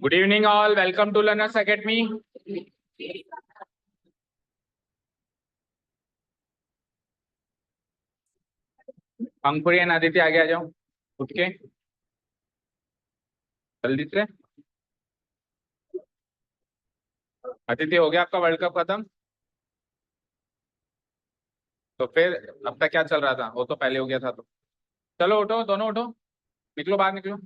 Good evening all, welcome to Learners Academy. अंकुरी and Aditya आगे आ जाओ उठ के जल्दी से। आदित्य हो गया आपका वर्ल्ड कप खत्म? तो फिर अब तक क्या चल रहा था? वो तो पहले हो गया था। तो चलो उठो, दोनों उठो, निकलो बाहर निकलो।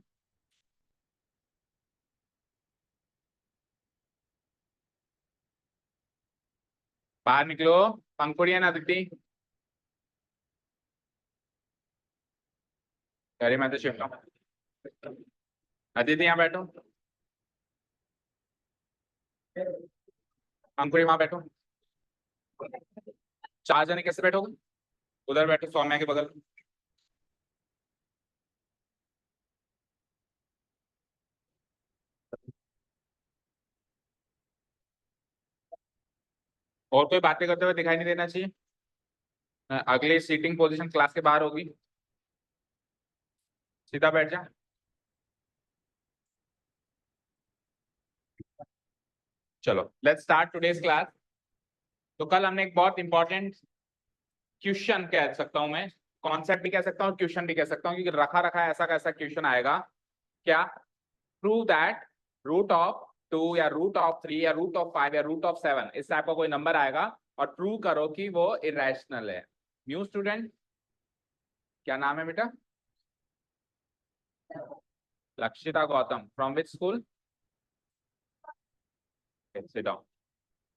बाहर निकलो अंकुरी एंड आदित्य। अरे मैं तो शिफ्ट हूँ। आदित्य यहाँ बैठो, अंकुरी वहां बैठो। 4 जने कैसे बैठोगे? उधर बैठो सौम्या के बगल। और कोई बातें करते हुए दिखाई नहीं देना चाहिए। अगली सीटिंग पोजीशन क्लास के बाहर होगी, सीधा बैठ जा। चलो लेट्स स्टार्ट टुडेस क्लास। तो कल हमने एक बहुत इंपॉर्टेंट क्वेश्चन कह सकता हूं मैं, कॉन्सेप्ट भी कह सकता हूँ, क्वेश्चन भी कह सकता हूँ, क्योंकि रखा रखा ऐसा कैसा क्वेश्चन आएगा क्या? प्रूव दैट √2 या √3 या √5 या √7 इस टाइप का कोई नंबर आएगा और प्रूव करो कि वो इरेशनल है। न्यू स्टूडेंट, क्या नाम है बेटा? Lakshita Gautam, from which school? Sit down.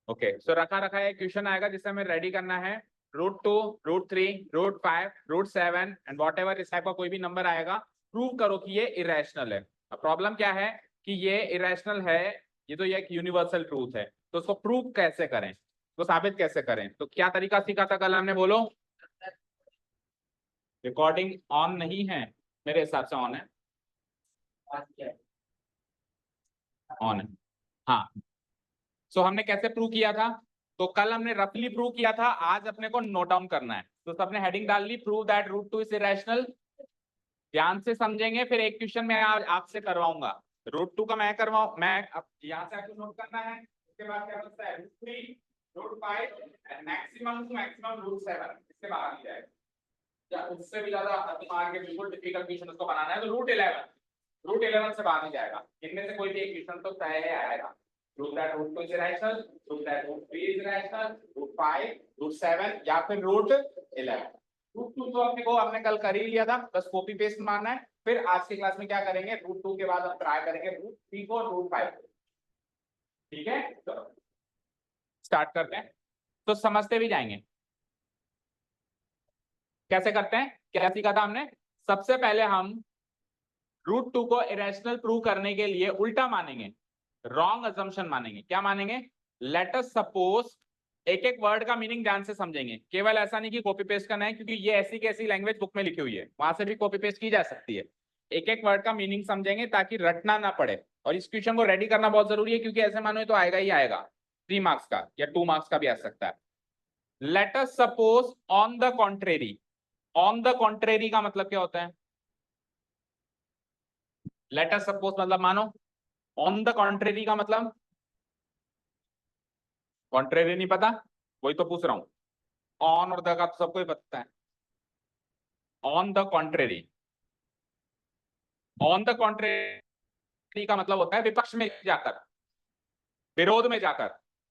Okay, so रखा रखा है क्वेश्चन आएगा जिसे हमें रेडी करना है। √2, √3, √5, √7 एंड वॉट एवर इस टाइप का कोई भी नंबर आएगा, प्रूव करो कि ये इरेशनल है। अब प्रॉब्लम क्या है कि ये इरेशनल है, ये तो ये एक यूनिवर्सल ट्रूथ है, तो उसको प्रूव कैसे करें, तो साबित कैसे करें? तो क्या तरीका सीखा था कल हमने, बोलो? रिकॉर्डिंग ऑन नहीं है? मेरे हिसाब से ऑन है। ऑन है, हाँ। सो हमने कैसे प्रूव किया था? तो कल हमने रफली प्रूव किया था, आज अपने को नोट डाउन करना है। तो सबने हेडिंग डाल ली, प्रूव दैट √2 इज इरेशनल। ध्यान से समझेंगे, फिर एक क्वेश्चन मैं आपसे करवाऊंगा। √2 का मैं करवाऊं, मैं अब यहाँ से आपको नोट करना है। उसके बाद क्या बचता है? √3, √5 मैक्सिमम टू मैक्सिमम √7, इसके बाहर नहीं जाएगा। या उससे भी ज्यादा दिमाग के बिल्कुल डिफिकल्ट क्वेश्चन उसको बनाना है तो √11 से बाहर नहीं जाएगा। इनमें से कोई भी एक क्वेश्चन तो तय है आएगा। Prove that √2 is irrational, prove that √3 is irrational, √5, √7 या फिर √11। √2 तो अपने को हमने कल कर ही लिया था, बस कॉपी पेस्ट मारना है। फिर आज की क्लास में क्या करेंगे, √2 के बाद हम ट्राई करेंगे √3 को, √5। ठीक है, तो स्टार्ट करते हैं। तो समझते भी जाएंगे कैसे करते हैं। क्या सीखा था हमने? सबसे पहले हम √2 को इरेशनल प्रूव करने के लिए उल्टा मानेंगे, रॉन्ग अजम्पशन मानेंगे। क्या मानेंगे? लेट अस सपोज, एक एक वर्ड का मीनिंग ध्यान से समझेंगे, केवल ऐसा नहीं कि कॉपी पेस्ट करना है, क्योंकि ये ऐसी कैसी लैंग्वेज बुक में लिखी हुई है, वहां से भी कॉपी पेस्ट की जा सकती है। एक एक वर्ड का मीनिंग समझेंगे ताकि रटना ना पड़े। और इस क्वेश्चन को रेडी करना बहुत जरूरी है, क्योंकि ऐसे मानो तो आएगा ही आएगा, 3 मार्क्स का या 2 मार्क्स का भी आ सकता है। Late us suppose on the contrary. On the contrary का मतलब क्या होता है? लेट अस सपोज मतलब मानो, ऑन द कॉन्ट्रेरी का मतलब, कॉन्ट्रेरी नहीं पता? वही तो पूछ रहा हूं। ऑन और द का तो सबको ही पता है। On the contrary, on the contrary का मतलब होता है विपक्ष में जाकर, विरोध में जाकर।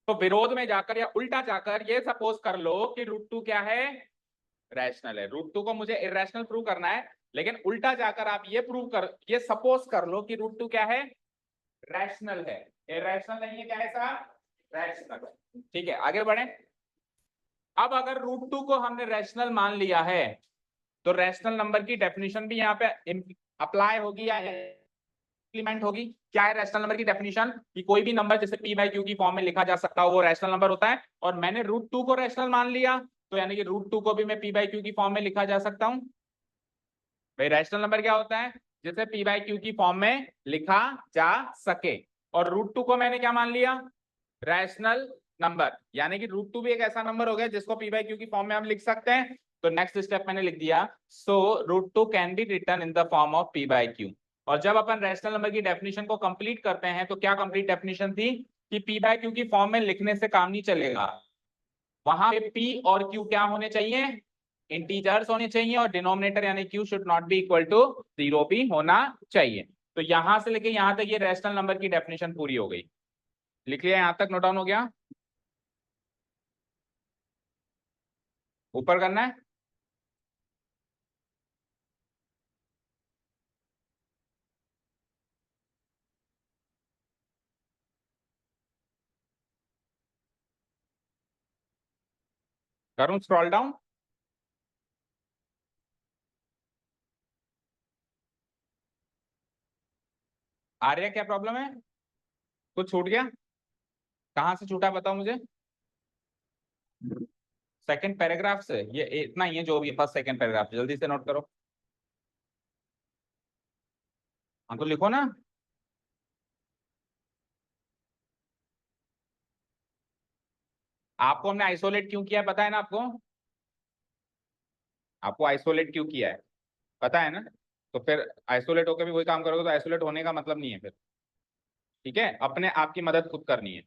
तो विरोध में जाकर या उल्टा जाकर ये सपोज कर लो कि √2 क्या है? रैशनल है। √2 को मुझे इरेशनल प्रूव करना है, लेकिन उल्टा जाकर आप ये सपोज कर लो कि √2 क्या है? रैशनल है। इरेशनल नहीं है, क्या है साहब? रैशनल। ठीक है, आगे बढ़े। अब अगर √2 को हमने रैशनल मान लिया है, तो रैशनल नंबर की डेफिनेशन भी यहाँ पे अप्लाई होगी या इंप्लीमेंट होगी। क्या है रैशनल नंबर की डेफिनेशन? कि कोई भी नंबर जैसे p/q की फॉर्म में लिखा जा सकता हो, वो रैशनल नंबर होता है। और मैंने √2 को रैशनल मान लिया, तो यानी कि √2 को भी मैं p/q की फॉर्म में लिखा जा सकता हूं। भाई रैशनल नंबर क्या होता है? जिसे p/q की फॉर्म में लिखा जा सके। और √2 को मैंने क्या मान लिया? रैशनल नंबर, यानी कि √2 भी एक ऐसा नंबर हो गया जिसको p बाई क्यू की फॉर्म में हम लिख सकते हैं। तो नेक्स्ट स्टेप मैंने लिख दिया, so √2 can be written in the form of p by q. और जब अपन रैशनल नंबर की डेफिनेशन को कंप्लीट करते हैं तो क्या कंप्लीट डेफिनेशन थी कि p बाई क्यू की फॉर्म में लिखने से काम नहीं चलेगा, वहां पे p और q क्या होने चाहिए, इंटीजर्स होने चाहिए, और डिनोमिनेटर यानी q should not be equal to 0 भी होना चाहिए। तो यहां से लेके यहां तक ये रैशनल नंबर की डेफिनेशन पूरी हो गई। लिख लिया यहां तक, नोट डाउन हो गया? ऊपर करना है? करूं स्क्रॉल डाउन? आ रहा है? क्या प्रॉब्लम है? कुछ छूट गया? कहां से छूटा बताओ मुझे। सेकंड पैराग्राफ से? ये इतना ही है जो भी फर्स्ट सेकंड पैराग्राफ, जल्दी से नोट करो। हाँ तो लिखो ना। आपको हमने आइसोलेट क्यों किया है पता है ना आपको? आपको आइसोलेट क्यों किया है पता है ना? तो फिर आइसोलेट होकर भी वही काम करोगे तो आइसोलेट होने का मतलब नहीं है फिर। ठीक है, अपने आप की मदद खुद करनी है।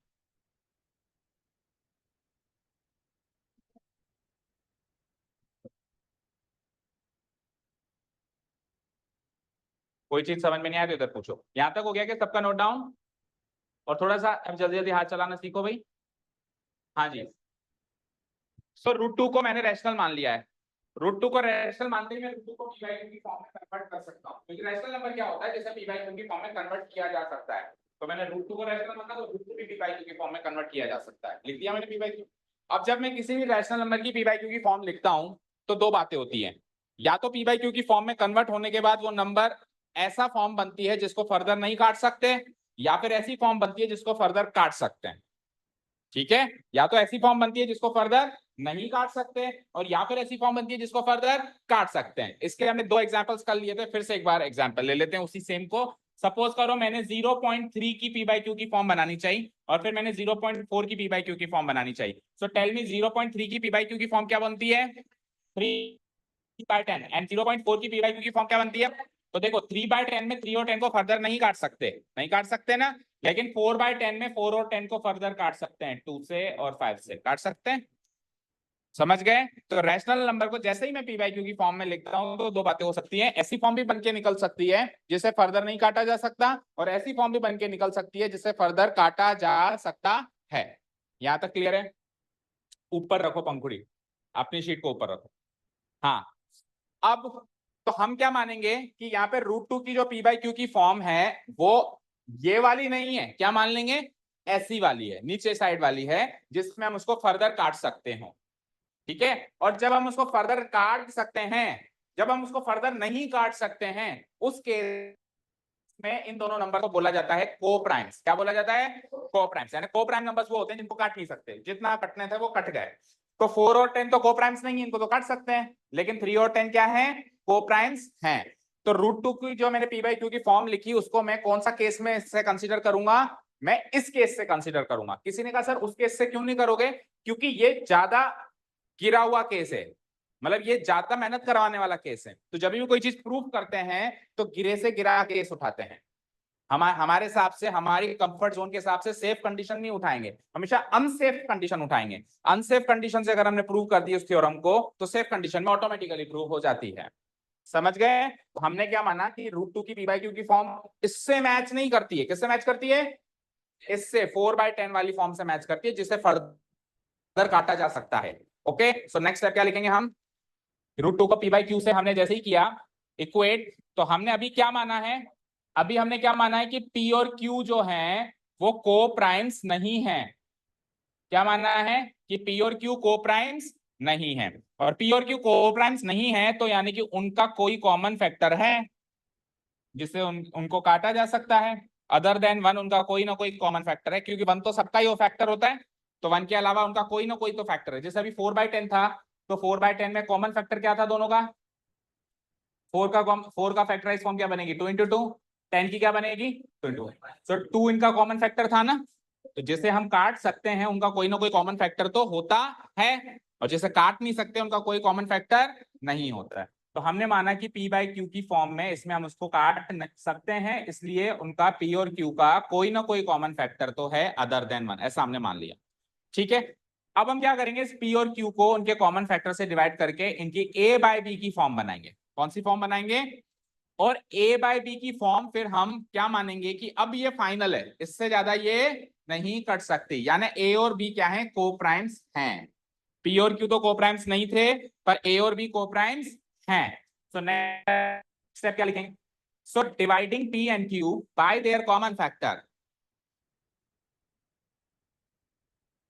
कोई चीज समझ में नहीं आया तो इधर पूछो। यहां तक हो गया कि सबका नोट डाउन? और थोड़ा सा अब जल्दी जल्दी हाथ चलाना सीखो भाई। हाँ जी। सो √2 को मैंने रैशनल मान लिया है। √2 को रैशनल मानते ही मैं √2 को p बाई क्यू की फॉर्म में कन्वर्ट कर सकता हूँ, क्योंकि रैशनल नंबर क्या होता है जैसे p बाई क्यू की फॉर्म में कन्वर्ट किया जा सकता है। तो मैंने √2 को रैशनल माना तो √2 भी p बाई क्यू की फॉर्म में कन्वर्ट किया जा सकता है। लिख दिया मैंने p बाई क्यू। अब जब मैं किसी भी रैशनल नंबर की p बाई क्यू की फॉर्म लिखता हूँ तो दो बातें होती हैं, या तो p बाई क्यू की फॉर्म में कन्वर्ट होने के बाद वो नंबर ऐसा फॉर्म बनती है जिसको फर्दर नहीं काट सकते, या फिर ऐसी फॉर्म बनती है जिसको फर्दर काट सकते हैं। ठीक है, या तो ऐसी फॉर्म बनती है जिसको फर्दर नहीं काट सकते, और या फिर ऐसी फॉर्म बनती है जिसको फर्दर काट सकते हैं। इसके हमने दो एग्जांपल्स कर लिए थे, फिर से एक बार एग्जांपल ले लेते हैं उसी सेम को। सपोज करो मैंने 0.3 की p बाई क्यू की फॉर्म बनानी चाहिए और फिर मैंने 0.4 की p बाई क्यू की फॉर्म बनानी चाहिए। सो टेल मी 0.3 की p बाई क्यू की फॉर्म क्या बनती है, 3/10, एंड 0.4 की p बाई क्यू की फॉर्म क्या बनती है? तो देखो 3/10 में 3 और 10 को फर्दर नहीं काट सकते, नहीं काट सकते ना, लेकिन 4/10 में 4 और 10 को फर्दर काट सकते हैं, 2 से और 5 से काट सकते हैं। समझ गए? तो रैशनल नंबर को जैसे ही मैं p बाई क्यू की फॉर्म में लिखता हूं तो दो बातें हो सकती हैं, ऐसी फॉर्म भी बन के निकल सकती है जिसे फर्दर नहीं काटा जा सकता, और ऐसी फॉर्म भी बन के निकल सकती है जिसे फर्दर काटा जा सकता है। यहां तक क्लियर है? ऊपर रखो पंखुड़ी, अपनी शीट को ऊपर रखो। हाँ, अब तो हम क्या मानेंगे कि यहाँ पे √2 की जो p बाई क्यू की फॉर्म है वो ये वाली नहीं है, क्या मान लेंगे, ऐसी वाली है, नीचे साइड वाली है, जिसमें हम उसको फर्दर काट सकते हो। ठीक है, और जब हम उसको फर्दर काट सकते हैं, जब हम उसको फर्दर नहीं काट सकते हैं, उस केस में इन दोनों नंबर को बोला जाता है को प्राइम्स। क्या बोला जाता है? को प्राइम्स। यानी को प्राइम नंबर्स वो होते हैं जिनको काट नहीं सकते, जितना कटने थे वो कट गए। तो 4 और 10 तो को प्राइम्स नहीं है, इनको तो काट सकते हैं, लेकिन 3 और 10 क्या है, को प्राइम्स हैं। तो √2 की जो मैंने p बाई क्यू की फॉर्म लिखी उसको मैं कौन सा केस में इससे कंसीडर करूंगा, मैं इस केस से कंसीडर करूंगा। किसी ने कहा सर उस केस से क्यों नहीं करोगे, क्योंकि ये ज्यादा गिरा हुआ केस है, मतलब ये ज्यादा मेहनत करवाने वाला केस है। तो जब भी कोई चीज प्रूव करते हैं तो गिरे से गिरा केस उठाते हैं। हमारे हिसाब से, हमारी कंफर्ट जोन के हिसाब से सेफ कंडीशन नहीं उठाएंगे, हमेशा अनसेफ कंडीशन उठाएंगे। अनसेफ कंडीशन से अगर हमने प्रूव कर दी उस थ्योरम को तो सेफ कंडीशन में ऑटोमेटिकली प्रूव हो जाती है। समझ गए? तो हमने क्या माना कि √2 की p बाई क्यू की फॉर्म इससे मैच नहीं करती है, किससे मैच करती है, इससे 4/10 वाली फॉर्म से मैच करती है, जिसे फर्दर काटा जा सकता है। ओके, सो नेक्स्ट स्टेप क्या लिखेंगे हम, √2 को p बाई क्यू से हमने जैसे ही किया इक्वेट, तो हमने अभी क्या माना है, अभी हमने क्या माना है कि p और q जो है वो को प्राइम्स नहीं है। क्या मानना है कि p और q को प्राइम्स नहीं है, और p और q को प्राइम्स नहीं है तो यानी कि उनका कोई कॉमन फैक्टर है जिससे उनको काटा जा सकता है। अदर देन 1 उनका कोई ना कोई कॉमन फैक्टर है, क्योंकि 1 तो सबका ही वो फैक्टर होता है, तो 1 के अलावा उनका कोई ना कोई तो फैक्टर है। जैसे अभी 4/10 था, तो 4/10 में कॉमन फैक्टर क्या था दोनों का, 4 का फैक्टराइज फॉर्म क्या बनेगी, 2 × 2, 10 की क्या बनेगी 22। सो 2 इनका कॉमन फैक्टर था ना, तो जिसे हम काट सकते हैं उनका कोई ना कोई कॉमन फैक्टर तो होता है, और जिसे काट नहीं सकते उनका कोई कॉमन फैक्टर नहीं होता है। तो हमने माना कि P बाई क्यू की फॉर्म में इसमें हम उसको काट सकते हैं, इसलिए उनका P और Q का कोई ना कोई कॉमन फैक्टर तो है अदर देन 1, ऐसा हमने मान लिया। ठीक है, अब हम क्या करेंगे, इस P और Q को उनके कॉमन फैक्टर से डिवाइड करके इनकी A बाई बी की फॉर्म बनाएंगे। कौन सी फॉर्म बनाएंगे, और A बाई बी की फॉर्म फिर हम क्या मानेंगे कि अब ये फाइनल है, इससे ज्यादा ये नहीं कट सकती, यानी A और B क्या है, को प्राइम्स हैं। P और Q तो को प्राइम्स नहीं थे, पर A और B को प्राइम्स हैं। सो नेक्स्ट स्टेप क्या लिखेंगे, so dividing P and Q by their common factor.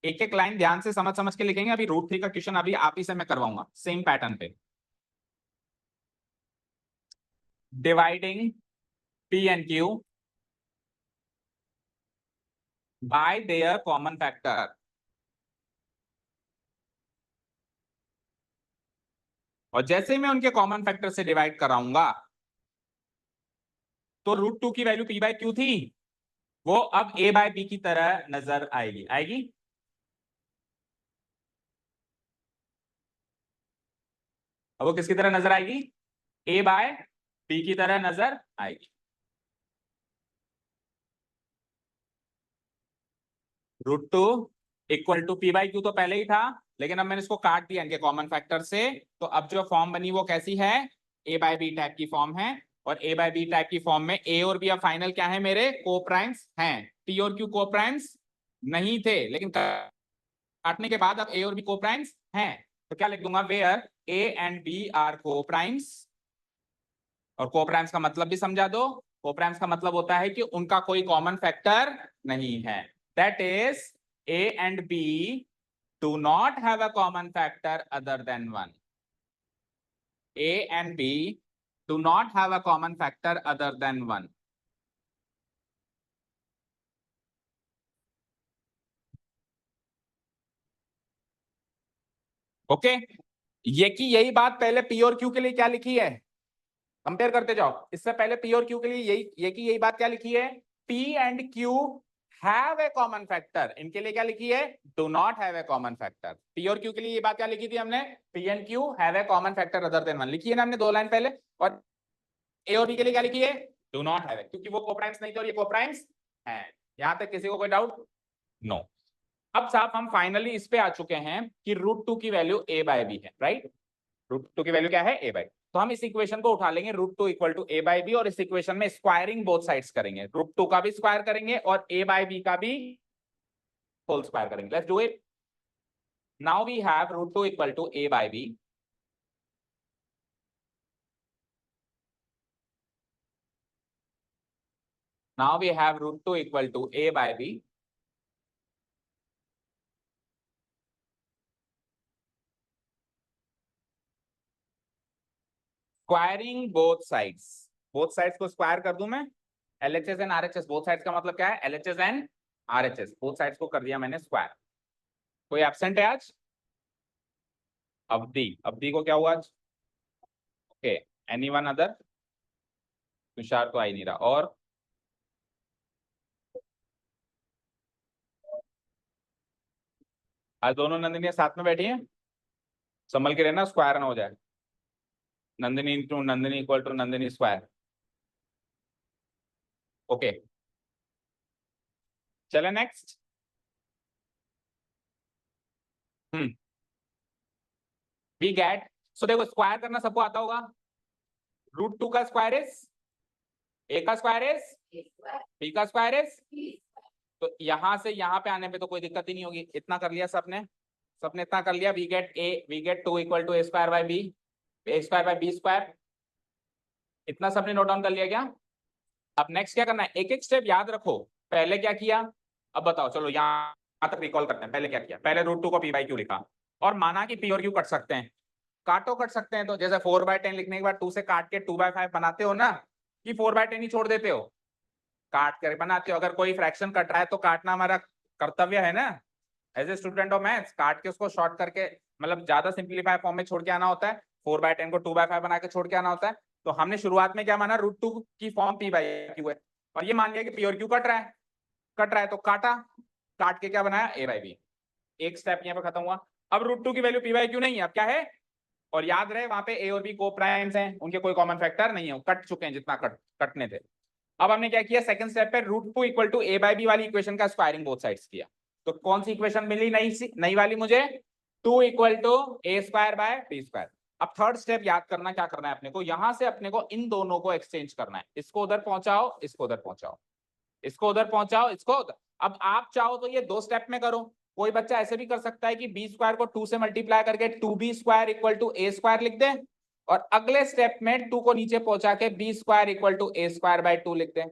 एक एक लाइन ध्यान से समझ समझ के लिखेंगे, अभी रूट 3 का क्वेश्चन अभी आप ही से मैं करवाऊंगा सेम पैटर्न पे। Dividing P and Q by their common factor, और जैसे मैं उनके कॉमन फैक्टर से डिवाइड कराऊंगा तो रूट 2 की वैल्यू P बाय Q थी, वो अब A बाय B की तरह नजर आएगी। आएगी, अब वो किसकी तरह नजर आएगी, A बाय B की तरह नजर आएगी। Root 2 equal to P by Q तो पहले ही था, लेकिन अब मैंने इसको काट दिया इनके कॉमन फैक्टर से, तो अब जो फॉर्म बनी वो कैसी है, A बाय B टाइप की फॉर्म है, और A बाय B टाइप की फॉर्म में A और B अब फाइनल क्या है, मेरे को प्राइम्स हैं। P और Q को प्राइम्स नहीं थे, लेकिन काटने के बाद अब A और B को प्राइम्स हैं, तो क्या लिख दूंगा, where A and B are coprimes, और को प्राइम्स का मतलब भी समझा दो, को प्राइम्स का मतलब होता है कि उनका कोई कॉमन फैक्टर नहीं है, that is A and B do not have a common factor other than 1. A and B do not have a common factor other than 1. Okay, ये की यही बात पहले P और Q के लिए क्या लिखी है, कंपेयर करते जाओ, इससे पहले P और Q के लिए यही बात क्या लिखी है, P and Q have a common factor, इनके लिए क्या लिखी है, do not have a common factor. P और Q के लिए ये बात क्या लिखी थी हमने, P and Q have a common factor other than 1, लिखी है ना हमने 2 लाइन पहले, और A और B के लिए क्या लिखी है, डू नॉट हैव, क्योंकि वो कोप्राइम्स नहीं थे और ये कोप्राइम्स हैं। यहां तक किसी को कोई डाउट, नो। अब साहब हम फाइनली इस पे आ चुके हैं कि रूट 2 की वैल्यू A बाय B है, राइट, रूट 2 की वैल्यू क्या है, A बाय, तो हम इस इक्वेशन को उठा लेंगे root 2 equal to A by B, और इस इक्वेशन में स्क्वायरिंग बोथ साइड्स करेंगे, रूट 2 का भी स्क्वायर करेंगे और A बाय B का भी होल स्क्वायर करेंगे। Let's do it. Now we have root 2 equal to A by B, now we have root 2 equal to A by B, squaring both sides को square कर दूं मैं, LHS and RHS, both sides का मतलब क्या है, LHS and RHS, both sides को कर दिया मैंने स्क्वायर। कोई एब्सेंट है आज, अवधि, अवधि को क्या हुआ आज, ओके, एनीवन अदर, तुषार तो आ ही नहीं रहा, और आज दोनों नंदिनी साथ में बैठी हैं, संभल के रहना, स्क्वायर ना हो जाए, Nandini into Nandini equal to Nandini square, okay, चले नेक्स्ट। वी गेट, सो देखो स्क्वायर करना सबको आता होगा, रूट 2 का स्क्वायर इज A का स्क्वायर इज B का स्क्वायर इज, तो यहां से यहां पे आने पे तो कोई दिक्कत ही नहीं होगी, इतना कर लिया सबने इतना कर लिया, we get 2 equal to A square by B, A square by B square, इतना सबने नोट डाउन कर लिया क्या। अब नेक्स्ट क्या करना है, एक एक स्टेप याद रखो, पहले क्या किया, अब बताओ, चलो यहां तक रिकॉल करते हैं, पहले क्या किया, पहले रूट 2 को P बाई Q लिखा, और माना कि P और Q कट सकते हैं, काटो कट सकते हैं, तो जैसे 4/10 लिखने के बाद 2 से काट के 2/5 बनाते हो ना, कि 4/10 ही छोड़ देते हो, काट कर बनाते हो, अगर कोई फ्रैक्शन कट रहा है तो काटना हमारा कर्तव्य है ना, as a student of maths, काट के उसको शॉर्ट करके, मतलब ज्यादा सिंप्लीफाई फॉर्म में छोड़ के आना होता है, 4/10 को 2/5 बना के छोड़ के आना होता है, तो हमने शुरुआत में क्या माना, रूट 2 की फॉर्म P बाई Q है, और ये मान लिया कि P और Q कट रहा है तो काटा, काट के क्या बनाया, a बाई बी, एक स्टेप यहाँ पे खत्म हुआ। अब रूट टू की वैल्यू पी बाई क्यू नहीं है, अब क्या है, और याद रहे वहां पे ए और बी को प्राइम्स हैं, उनके कोई कॉमन फैक्टर नहीं है, कट चुके हैं जितना कटने थे। अब हमने क्या किया, सेकंड स्टेप पे root two equal to A by B वाली इक्वेशन का स्क्वायरिंग बोथ साइड्स किया। तो कौन सी इक्वेशन मिली नई वाली मुझे, 2 equal to A square by B square. अब थर्ड स्टेप याद करना, क्या करना है अपने को, यहां से अपने को इन दोनों को एक्सचेंज करना है, इसको उधर पहुंचाओ, इसको उधर पहुंचाओ, इसको उधर पहुंचाओ, इसको उधर। अब आप चाहो तो ये 2 स्टेप में करो, कोई बच्चा ऐसे भी कर सकता है कि बी स्क्वायर को 2 से मल्टीप्लाई करके 2b square equal to A square लिख दे, और अगले स्टेप में 2 को नीचे पहुंचा के B square equal to A square by 2 लिख दे।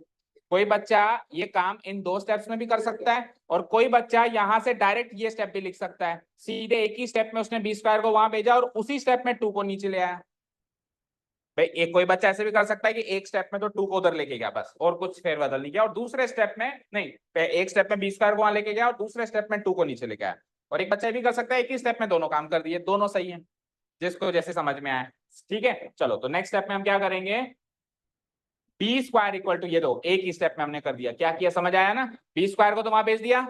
कोई बच्चा ये काम इन 2 स्टेप्स में भी कर सकता है, और कोई बच्चा यहां से डायरेक्ट ये स्टेप भी लिख सकता है, सीधे एक ही स्टेप में उसने बी स्क्वायर को वहां भेजा और उसी स्टेप में 2 को नीचे ले आया। भाई एक कोई बच्चा ऐसे भी कर सकता है कि एक स्टेप में तो 2 को उधर लेके गया बस, और कुछ फेरबदल नहीं किया, और दूसरे स्टेप में नहीं, एक स्टेप में बी स्क्वायर को वहां लेके गया और दूसरे स्टेप में 2 को नीचे लेके आया। और एक बच्चा भी कर सकता है एक ही स्टेप में दोनों काम कर दिए, दोनों सही है, जिसको जैसे समझ में आए। ठीक है, चलो तो नेक्स्ट स्टेप में हम क्या करेंगे, बी स्क्वायर इक्वल टू, ये दो एक ही स्टेप में हमने कर दिया, क्या किया समझ आया ना, बी स्क्वायर को तो वहां भेज दिया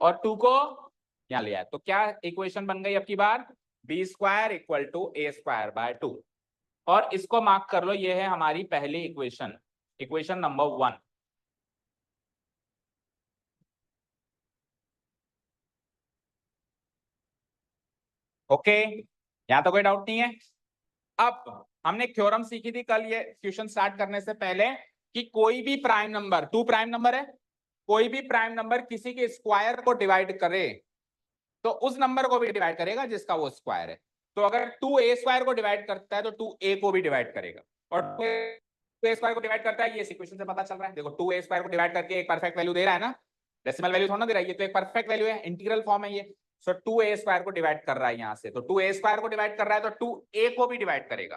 और 2 को यहाँ ले आया, तो क्या इक्वेशन बन गई अब की बार, B square equal to A square by 2। और इसको मार्क कर लो, ये है हमारी पहली इक्वेशन, इक्वेशन नंबर 1। ओके, यहां तो कोई डाउट नहीं है। अब हमने थ्योरम सीखी थी कल, ये क्वेश्चन स्टार्ट करने से पहले, कि कोई भी प्राइम नंबर, 2 प्राइम नंबर है, कोई भी प्राइम नंबर किसी के स्क्वायर को डिवाइड करे तो उस नंबर को भी डिवाइड करेगा जिसका वो स्क्वायर है। तो अगर 2 ए स्क्वायर को डिवाइड करता है तो 2 ए को भी डिवाइड करेगा, और 2 ए स्क्वायर को डिवाइड करता है, ये इक्वेशन से पता चल रहा है। देखो 2 ए स्क्वायर को डिवाइड करके एक परफेक्ट वैल्यू दे रहा है ना, डेसिमल वैल्यू थोड़ा ना दे रहा है, ये तो एक परफेक्ट वैल्यू है, इंटीग्रल फॉर्म है ये। सो 2 ए स्क्वायर को डिवाइड कर रहा है यहाँ से, तो 2 ए स्क्वायर को डिवाइड कर रहा है तो 2 ए को भी डिवाइड करेगा।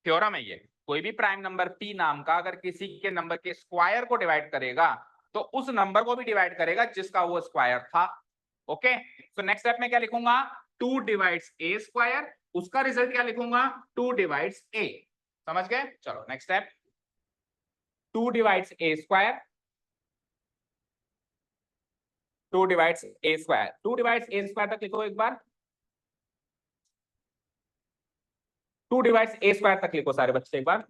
थ्योरम है ये, कोई भी प्राइम नंबर p नाम का अगर किसी के नंबर के स्क्वायर को डिवाइड करेगा तो उस नंबर को भी डिवाइड करेगा जिसका वो स्क्वायर था। ओके, सो नेक्स्ट स्टेप में क्या लिखूंगा, 2 डिवाइड्स ए स्क्वायर, उसका रिजल्ट क्या लिखूंगा, 2 डिवाइड्स ए। समझ गए, चलो नेक्स्ट स्टेप, 2 डिवाइड्स ए स्क्वायर, 2 डिवाइड्स ए स्क्वायर, 2 डिवाइड्स ए स्क्वायर तक लिखो एक बार, 2 डिवाइड्स ए स्क्वायर तक लिखो सारे बच्चे एक बार,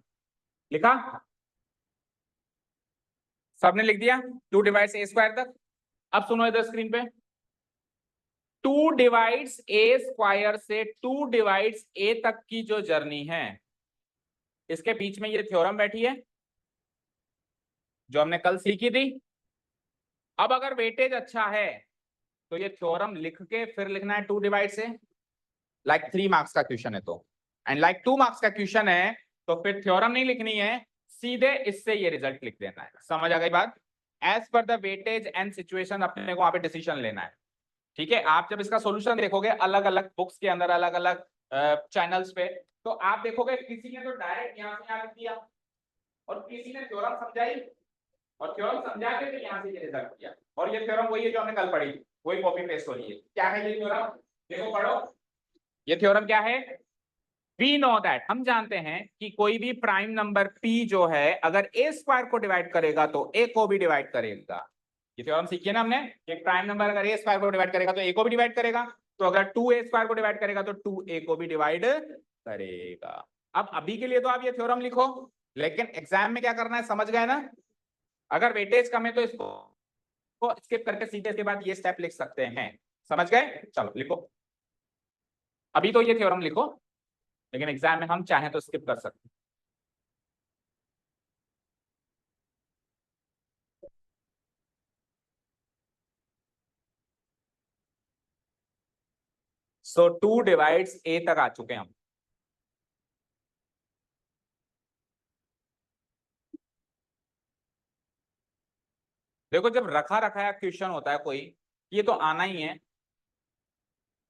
लिखा, सबने लिख दिया 2 डिवाइड्स ए स्क्वायर तक। अब सुनो इधर स्क्रीन पे, 2 डिवाइड्स ए स्क्वायर से 2 डिवाइड्स ए तक की जो जर्नी है, इसके बीच में ये थ्योरम बैठी है जो हमने कल सीखी थी। अब अगर वेटेज अच्छा है तो ये थ्योरम लिख के फिर लिखना है 2 डिवाइड से, लाइक 3 मार्क्स का क्वेश्चन है तो, एंड लाइक 2 मार्क्स का क्वेश्चन है तो फिर थ्योरम नहीं लिखनी है, सीधे इससे ये रिजल्ट लिख देना है। समझ आ गई बात, as per the weightage and situation अपने को वहां पे डिसीजन लेना है। ठीक है, आप जब इसका सॉल्यूशन देखोगे अलग अलग बुक्स के अंदर, अलग अलग चैनल्स पे, तो आप देखोगे किसी ने तो डायरेक्ट यहाँ से यहाँ लिख दिया, और किसी ने थ्योरम समझाई और थ्योरम समझा के फिर यहाँ से ये रिजल्ट किया, और ये थ्योरम वही है जो हमने कल पढ़ी, वही कॉपी पेस्ट हो रही है। क्या है ये थ्योरम, देखो पढ़ो, ये थ्योरम क्या है, वी नो दैट, हम जानते हैं कि कोई भी प्राइम नंबर p जो है अगर ए स्क्वायर को डिवाइड करेगा तो ए को भी डिवाइड करेगा। ये थ्योरम सीखी है ना हमने, एक प्राइम नंबर अगर ए स्क्वायर को डिवाइड करेगा तो ए को भी डिवाइड करेगा, तो अगर 2 ए स्क्वायर को डिवाइड करेगा तो 2 ए को भी डिवाइड करेगा। अब अभी के लिए तो आप ये थ्योरम लिखो, लेकिन एग्जाम में क्या करना है समझ गए ना, अगर वेटेज कम है तो इसको स्किप करके सीधे इसके बाद ये स्टेप लिख सकते हैं। समझ गए, चलो लिखो, अभी तो ये थ्योरम लिखो, लेकिन एग्जाम में हम चाहें तो स्किप कर सकते हैं। सो 2 डिवाइड्स ए तक आ चुके हैं हम। देखो जब रखा रखाया क्वेश्चन होता है कोई, ये तो आना ही है,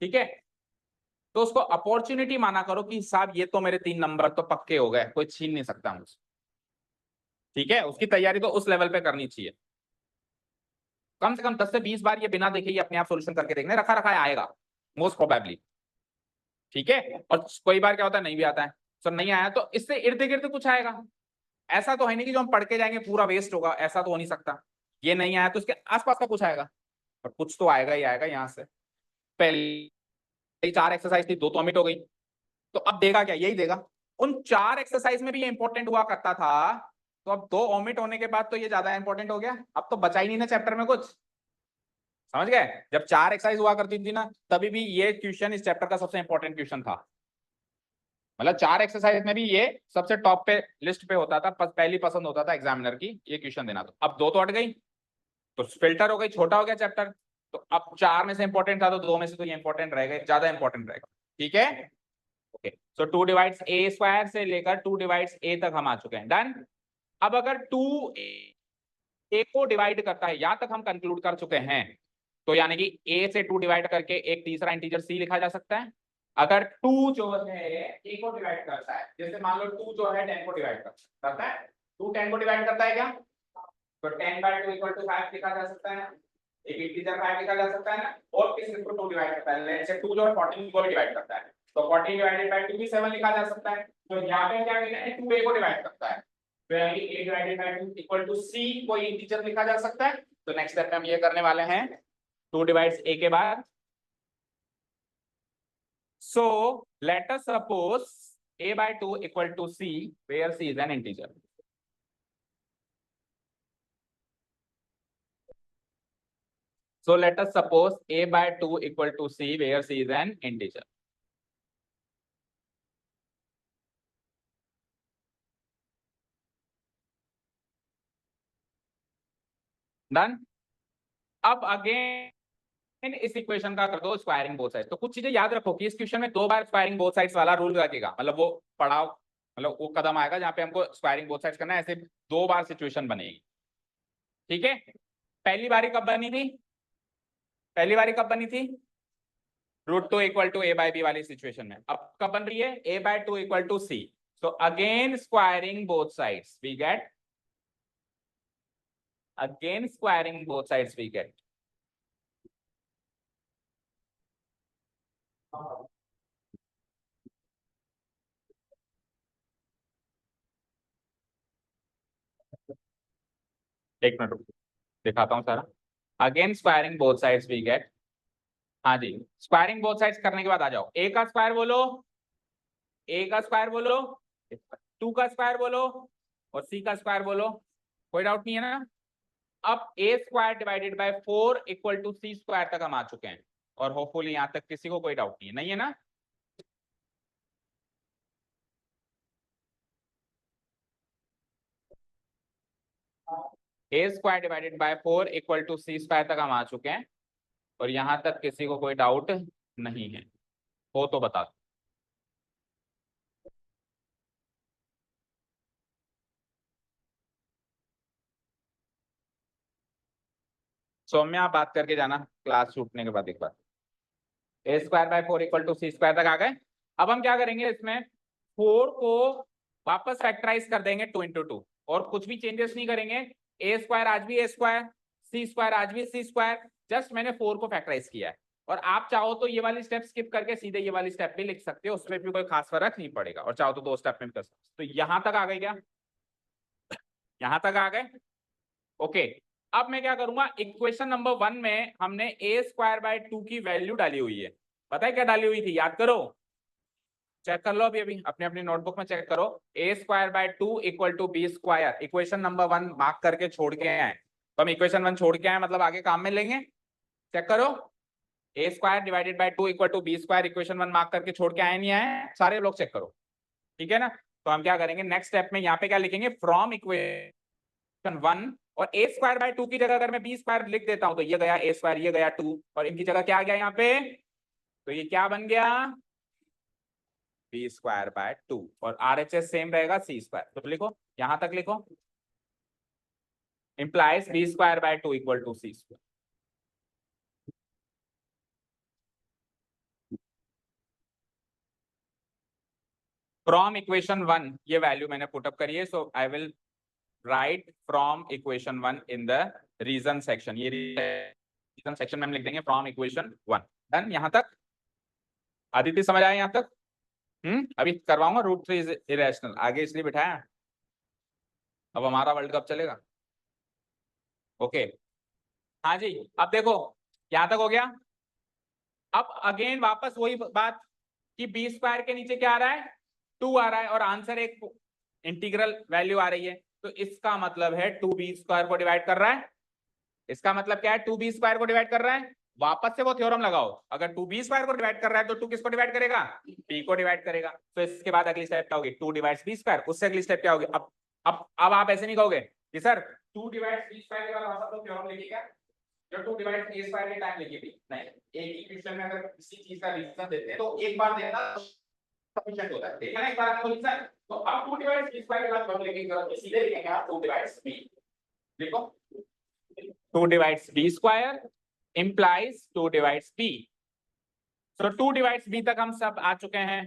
ठीक है, तो उसको अपॉर्चुनिटी माना करो कि साहब ये तो मेरे 3 नंबर तो पक्के हो गए, कोई छीन नहीं सकता मुझसे। ठीक है, उसकी तैयारी तो उस लेवल पे करनी चाहिए, कम से कम 10 से 20 बार ये बिना देखे ही अपने आप सोल्यूशन करके देखने, रखा रखा आएगा मोस्ट प्रोबेबली। ठीक है, और कोई बार क्या होता है नहीं भी आता है, तो नहीं आया तो इससे इर्द गिर्द कुछ आएगा, ऐसा तो है नहीं कि जो हम पढ़ के जाएंगे पूरा वेस्ट होगा, ऐसा तो हो नहीं सकता। ये नहीं आया तो उसके आसपास का कुछ आएगा। और कुछ तो आएगा ही आएगा यहाँ से। पहले 4 एक्सरसाइज थी, 2 तो ओमिट हो गई, तो अब देगा क्या, यही देगा। उन 4 एक्सरसाइज में भी ये इंपॉर्टेंट हुआ करता था, तो अब 2 ओमिट होने के बाद तो ये ज्यादा इंपॉर्टेंट हो गया। अब तो बचा ही नहीं ना चैप्टर में कुछ, समझ गए। जब 4 एक्सरसाइज हुआ करती थी ना, तभी भी ये क्वेश्चन इस चैप्टर का सबसे इंपॉर्टेंट क्वेश्चन था। मतलब 4 एक्सरसाइज में भी ये सबसे टॉप पे लिस्ट पे होता था, पहली पसंद होता था एग्जामिनर की ये क्वेश्चन देना। तो अब 2 तो हट गई, तो फिल्टर हो गई, छोटा हो गया चैप्टर। तो अब 4 में से इंपॉर्टेंट था, तो 2 में से तो ये इंपॉर्टेंट रहेगा, ज्यादा इंपॉर्टेंट रहेगा। ठीक है, ओके। सो 2 डिवाइड्स ए स्क्वायर से लेकर 2 डिवाइड्स ए तक हम आ चुके हैं, डन। अब अगर 2 ए को डिवाइड करता है, यहां तक हम कंक्लूड कर चुके हैं, तो यानी कि ए से 2 डिवाइड करके एक तीसरा इंटीजर सी लिखा जा सकता है। अगर 2 जो है ए को डिवाइड करता है, जैसे मान लो 2 जो है 10 को डिवाइड करता है, 2 10 को डिवाइड करता है क्या, तो 10/2 = 5 लिखा जा सकता है, एक इंटीजर 5 लिखा जा सकता है ना। और किस को 2 डिवाइड करता है, लेट्स से 2 जो है 14 को भी डिवाइड करता है, तो 14 डिवाइडेड बाय 2 भी 7 लिखा जा सकता है। तो यहां पे क्या कहते हैं, 2 a को डिवाइड करता है, तो यानी a divided by 2 equal to c कोई इंटीजर लिखा जा सकता है। तो नेक्स्ट स्टेप में हम ये करने वाले हैं, 2 डिवाइड्स a के बाद। So let us suppose a/2 equal to c where c is an integer. So let us suppose a/2 equal to c where c is an integer. Done. अब again इस इक्वेशन का कर दो squaring both sides. तो कुछ चीजें याद रखो कि इस क्वेश्चन में 2 बार स्क्वायरिंग बोथ साइड्स वाला रूल लगेगा, मतलब वो पढ़ाओ, मतलब वो कदम आएगा जहां पे हमको स्क्वायरिंग बोथ साइड्स करना है, ऐसे 2 बार सिचुएशन बनेगी। ठीक है, पहली बारी कब बनी थी, पहली बारी कब बनी थी, √2 इक्वल टू a/b वाली सिचुएशन में। अब कब बन रही है, a/2 equal to c। So again squaring both sides we get, again squaring both sides we get एक मिनट रुको, दिखाता हूँ सारा। Again squaring both sides we get, हाँ जी, स्क्वायरिंग बोथ साइड्स करने के बाद आ जाओ, ए का स्क्वायर बोलो, ए का स्क्वायर बोलो, 2 का स्क्वायर बोलो, और सी का स्क्वायर बोलो। कोई डाउट नहीं है ना। अब A square divided by 4 equal to C square तक हम आ चुके हैं, और होपफुली यहां तक किसी को कोई डाउट नहीं है, नहीं है ना। A square divided by 4 equal to C square तक हम आ चुके हैं, और यहां तक किसी को कोई डाउट नहीं है, हो तो बता दो। सौम्या आप बात करके जाना क्लास छूटने के बाद एक बार। a² / 4 equal to C square तक आ गए। अब हम क्या करेंगे, इसमें 4 को वापस फैक्टराइज कर देंगे 2 × 2, और कुछ भी चेंजेस नहीं करेंगे। a² आज भी a², c² आज भी c², जस्ट मैंने 4 को फैक्टराइज किया है। और आप चाहो तो ये वाली स्टेप स्किप करके सीधे ये वाली स्टेप भी लिख सकते हो, उसमें भी कोई खास फर्क नहीं पड़ेगा, और चाहो तो 2 स्टेप में भी कर सकते हो। तो यहां तक आ गए क्या, यहां तक आ गए, ओके। अब मैं क्या करूंगा, इक्वेशन नंबर 1 में हमने a²/2 की वैल्यू डाली हुई है, पता है क्या डाली हुई थी, याद करो, चेक कर लो अभी अपने अपनी नोटबुक में चेक करो। a²/2 equal to b², equation number 1 mark करके छोड़ के आए, तो हम इक्वेशन 1 छोड़ के आए, मतलब आगे काम में लेंगे। चेक करो, a² divided by 2 equal to b², equation 1 mark करके छोड़ के आए नहीं आए, सारे लोग चेक करो, ठीक है ना। तो हम क्या करेंगे, नेक्स्ट स्टेप में यहाँ पे क्या लिखेंगे, फ्रॉम इक्वेशन 1, और a²/2 की जगह अगर मैं b² लिख देता हूं, तो ये गया a², ये गया 2, और इनकी जगह क्या आ गया यहाँ पे, तो ये क्या बन गया, b²/2, और RHS सेम रहेगा c²। तो लिखो, यहां तक लिखो, implies b²/2 equal to c²। From equation 1 ये वैल्यू मैंने पुटअप करी है, so I will write from equation 1 in the reason section, ये रीजन सेक्शन में हम लिख देंगे फ्रॉम इक्वेशन 1। डन, यहां तक आदित्य समझ आया, यहां तक। अभी करवाऊंगा √3 इज इरेशनल, आगे इसलिए बिठाया, अब हमारा वर्ल्ड कप चलेगा, ओके। हाँ जी, अब देखो, यहां तक हो गया। अब अगेन वापस वही बात कि बी स्क्वायर के नीचे क्या आ रहा है, 2 आ रहा है, और आंसर एक इंटीग्रल वैल्यू आ रही है, तो इसका मतलब है 2b स्क्वायर को डिवाइड कर रहा है। इसका मतलब क्या है, 2b स्क्वायर को डिवाइड कर रहा है। वापस से वो थ्योरम लगाओ, अगर 2b स्क्वायर को डिवाइड कर रहा है तो 2 किसको डिवाइड करेगा, b को डिवाइड करेगा। तो इसके बाद अगली स्टेप क्या होगी, 2 डिवाइड्स b स्क्वायर। उससे अगली स्टेप क्या होगी, अब आप ऐसे नहीं कहोगे कि सर 2 डिवाइड्स b स्क्वायर के बाद वापस तो थ्योरम लिखिए क्या, जो 2 डिवाइड्स a स्क्वायर के टाइम लिखी थी, नहीं। एक ही क्वेश्चन में अगर किसी चीज का रीजन देते हैं तो एक बार देना सफिशिएंट होता है, ठीक है ना, एक बार आपको रीजन। तो अब 2 डिवाइड्स b स्क्वायर के बाद थ्योरम लिखने की जरूरत है, सीधे लिखेंगे आप 2 डिवाइड्स b। देखो 2 divides b square implies 2 divides b. So 2 divides b तक हम सब आ चुके हैं।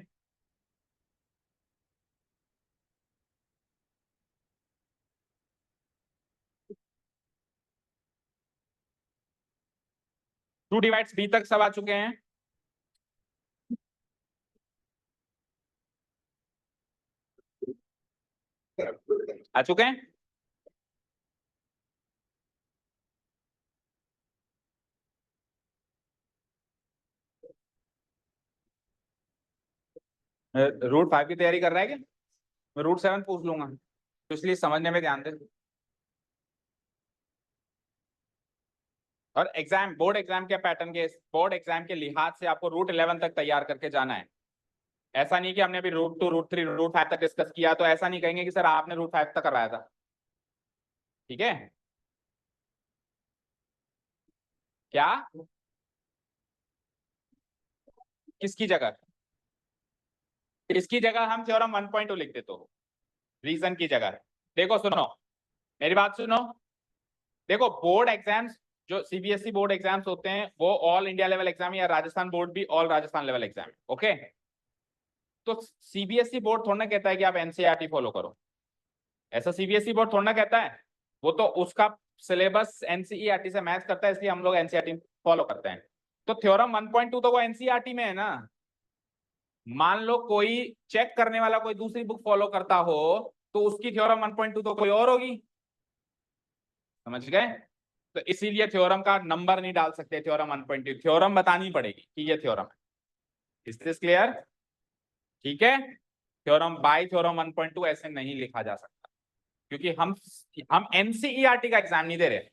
टू डिवाइड्स b तक सब आ चुके हैं। आ चुके हैं। रूट 5 की तैयारी कर रहा है क्या, मैं रूट 7 पूछ लूंगा, तो इसलिए समझने में ध्यान दे। और एग्जाम, बोर्ड एग्जाम के पैटर्न के, बोर्ड एग्जाम के लिहाज से आपको रूट 11 तक तैयार करके जाना है। ऐसा नहीं कि हमने अभी रूट 2 रूट 3 रूट 5 तक डिस्कस किया तो ऐसा नहीं कहेंगे कि सर आपने रूट 5 तक कराया था, ठीक है। क्या, किसकी जगह, इसकी जगह हम थ्योरम 1.2 लिख देते हो रीजन की जगह। देखो सुनो, मेरी बात सुनो। देखो बोर्ड एग्जाम्स, जो सीबीएसई बोर्ड एग्जाम्स होते हैं वो ऑल इंडिया लेवल एग्जाम, या राजस्थान बोर्ड भी all Rajasthan level exam, okay. तो सीबीएसई बोर्ड थोड़ा ना कहता है कि आप एनसीईआरटी फॉलो करो, ऐसा सीबीएसई बोर्ड थोड़ा ना कहता है। वो तो उसका सिलेबस एनसीईआरटी से मैच करता है, इसलिए हम लोग एनसीईआरटी फॉलो करते हैं। तो थ्योरम 1.2 तो वो एनसीईआरटी में है ना। मान लो कोई चेक करने वाला कोई दूसरी बुक फॉलो करता हो तो उसकी थ्योरम 1.2 तो कोई और होगी, समझ गए। तो इसीलिए थ्योरम का नंबर नहीं डाल सकते, थ्योरम 1.2 थ्योरम बतानी पड़ेगी कि ये थ्योरम है। इज दिस क्लियर, ठीक है। थ्योरम बाय थ्योरम 1.2 ऐसे नहीं लिखा जा सकता, क्योंकि हम एनसीईआरटी का एग्जाम नहीं दे रहे।